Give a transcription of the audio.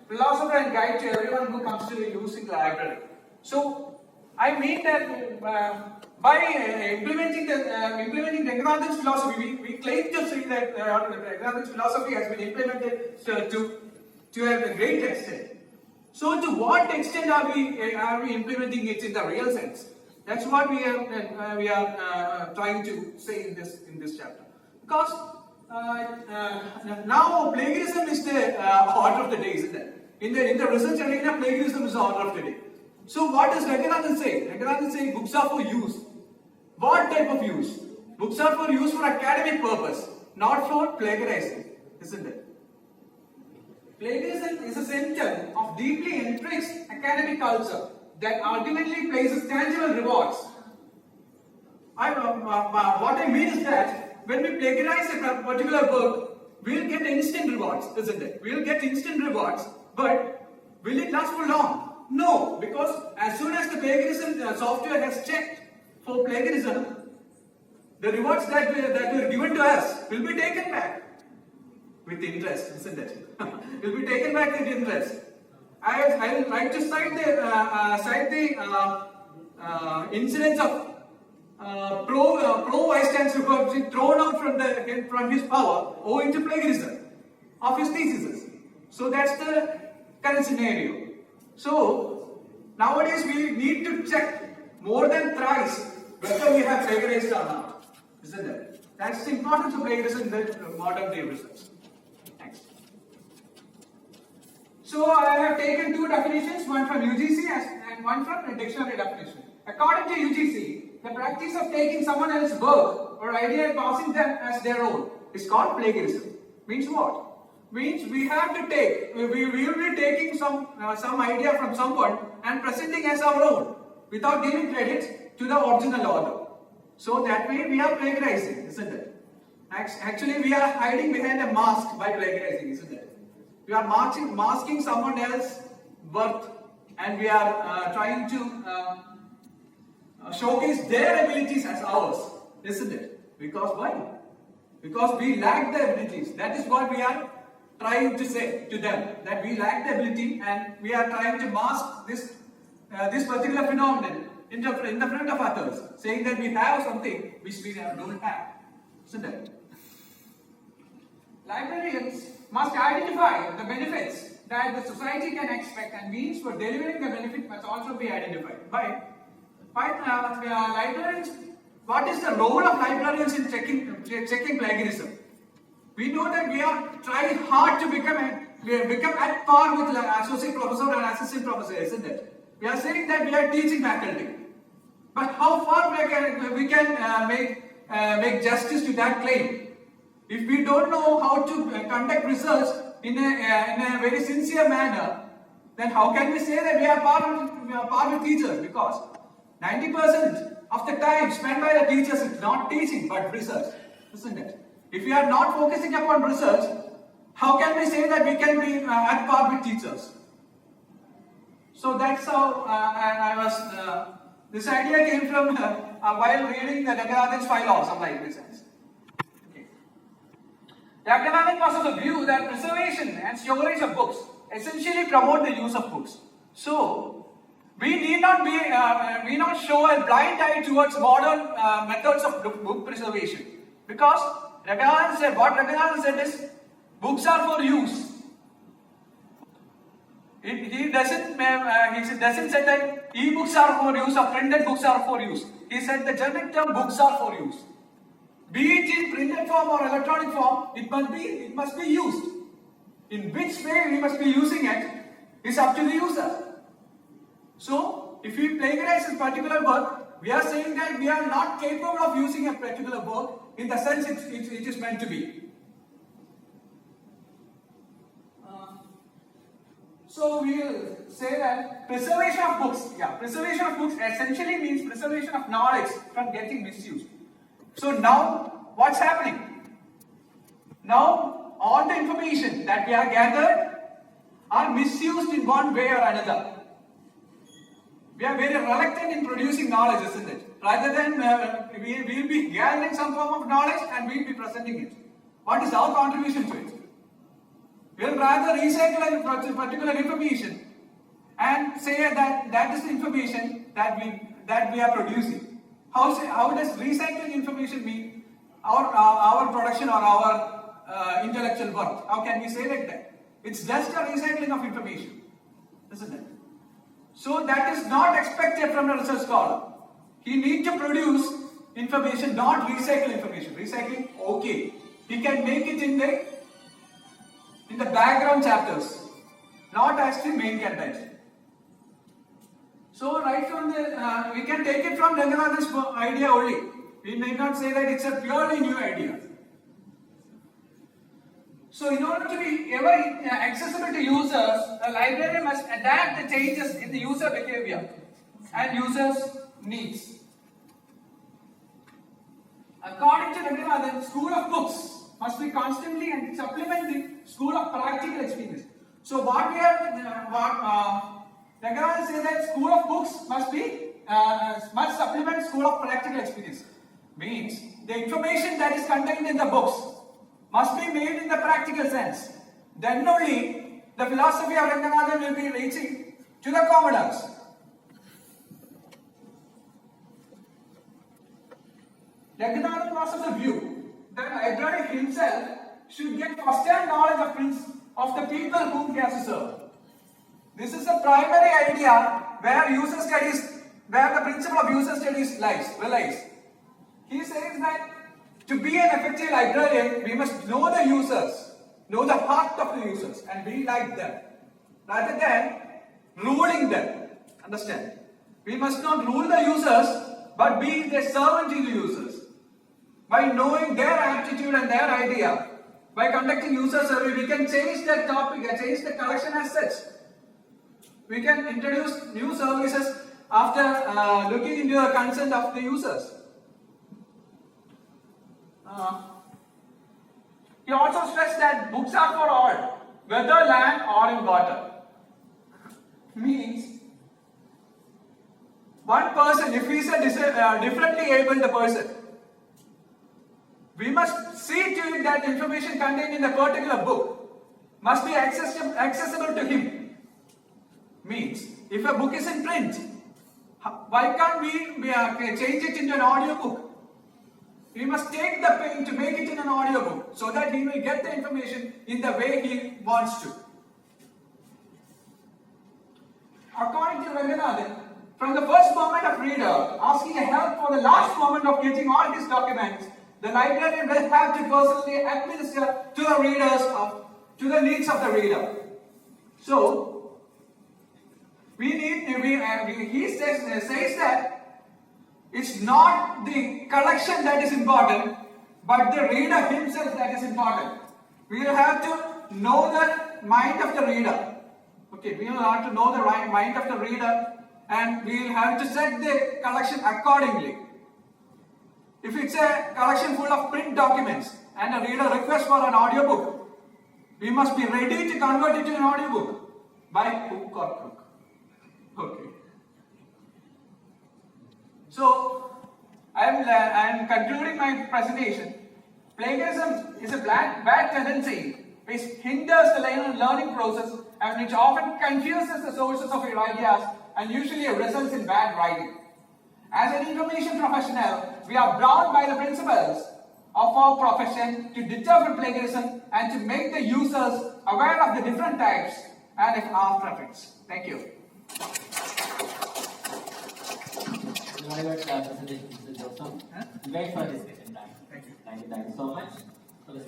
philosopher and guide to everyone who comes to using the library. So I mean that by implementing Ranganathan's philosophy, we claim to say that Ranganathan's philosophy has been implemented to a great extent. So to what extent are we implementing it in the real sense? That's what we are trying to say in this chapter. Because now plagiarism is the order of the day, isn't it? In the research arena, plagiarism is the order of the day. So what does Ranganathan say? Ranganathan says books are for use. What type of use? Books are for use for academic purpose, not for plagiarizing, isn't it? Plagiarism is a symptom of deeply entrenched academic culture that ultimately places tangible rewards. What I mean is that when we plagiarize a particular work, we'll get instant rewards, isn't it? We'll get instant rewards, but will it last for long? No, because as soon as the plagiarism software has checked for plagiarism, the rewards that were given to us will be taken back with interest, isn't it? Will be taken back with interest. I would like to cite the incidents of pro vice chancellor who was thrown out from his power owing to plagiarism of his theses. So that's the current scenario. So nowadays we need to check more than thrice whether we have plagiarized or not, isn't it? That's the importance of plagiarism in the modern day research. Next. So I have taken two definitions, one from UGC and one from a dictionary definition. According to UGC, the practice of taking someone else's work or idea and passing them as their own is called plagiarism. Means what? Means we have to take, we will be taking some idea from someone and presenting as our own without giving credit to the original author. So that way we are plagiarizing, isn't it? Actually we are hiding behind a mask by plagiarizing, isn't it? We are masking someone else's worth and we are trying to showcase their abilities as ours, isn't it? Because why? Because we lack the abilities. That is what we are trying to say to them, that we lack the ability and we are trying to mask this particular phenomenon in the front of others, saying that we have something which we don't have, isn't it? Librarians must identify the benefits that the society can expect, and means for delivering the benefit must also be identified. By librarians, what is the role of librarians in checking plagiarism? We know that we are trying hard to become at par with associate professor and assistant professor, isn't it? We are saying that we are teaching faculty, but how far we can make justice to that claim? If we don't know how to conduct research in a very sincere manner, then how can we say that we are par with teachers? Because 90% of the time spent by the teachers is not teaching but research, isn't it? If we are not focusing upon research, how can we say that we can be at par with teachers? So that's how this idea came from while reading the Ranganathan's philo, some like this. Okay. Ranganathan was of the view that preservation and storage of books essentially promote the use of books. So we need not show a blind eye towards modern methods of book preservation, because what Ranganathan said is, books are for use. He doesn't say that e-books are for use or printed books are for use. He said the generic term books are for use. Be it in printed form or electronic form, it must be used. In which way we must be using it is up to the user. So, if we plagiarize a particular work, we are saying that we are not capable of using a particular work in the sense it is meant to be. So we will say that preservation of books essentially means preservation of knowledge from getting misused. So now, what's happening? Now, all the information that we have gathered are misused in one way or another. We are very reluctant in producing knowledge, isn't it? Rather than we will be gathering some form of knowledge and we will be presenting it. What is our contribution to it? We'll rather recycle a particular information and say that that is the information that we are producing. How does recycling information mean our production or our intellectual work? How can we say like that? It's just a recycling of information, isn't it? So that is not expected from a research scholar. He needs to produce information, not recycle information. Recycling, okay. He can make it in the background chapters, not as the main content. So right from the, we can take it from Ranganathan's idea only. We may not say that it's a purely new idea. So in order to be ever accessible to users, a library must adapt the changes in the user behavior and users' needs. According to Ranganathan, school of books must be constantly and supplement the school of practical experience. So what we have, Ranganathan says that school of books must supplement school of practical experience. Means the information that is contained in the books must be made in the practical sense. Then only the philosophy of Ranganathan will be reaching to the commoners. Ranganathan was of the view that library himself should get first-hand knowledge of the people whom he has to serve. This is the primary idea where the principle of user studies relies. He says that to be an effective librarian, we must know the users, know the heart of the users, and be like them, rather than ruling them. Understand? We must not rule the users, but be their servant to the users. By knowing their aptitude and their idea, by conducting user survey, we can change the topic and change the collection as such. We can introduce new services after looking into the consent of the users. He also stressed that books are for all, whether land or in water. Means one person, if he is a differently abled person, we must see to it that information contained in the particular book must be accessible to him. Means, if a book is in print, why can't we change it into an audio book? We must take the pain to make it in an audio book so that he will get the information in the way he wants to. According to Ranganathan, from the first moment of reader asking help for the last moment of getting all his documents, the librarian will have to personally administer to the readers to the needs of the reader. So, he says that it's not the collection that is important, but the reader himself that is important. We will have to know the mind of the reader. Okay, we will have to know the mind of the reader, and we will have to set the collection accordingly. If it's a collection full of print documents and a reader requests for an audiobook, we must be ready to convert it to an audiobook by hook or crook. Okay. So, I am concluding my presentation. Plagiarism is a bad tendency which hinders the learning process and which often confuses the sources of your ideas and usually results in bad writing. As an information professional, we are bound by the principles of our profession to deter from plagiarism and to make the users aware of the different types and of our preference. Thank you. Presentation, Mr. Joseph. Great for discussion. Thank you so much.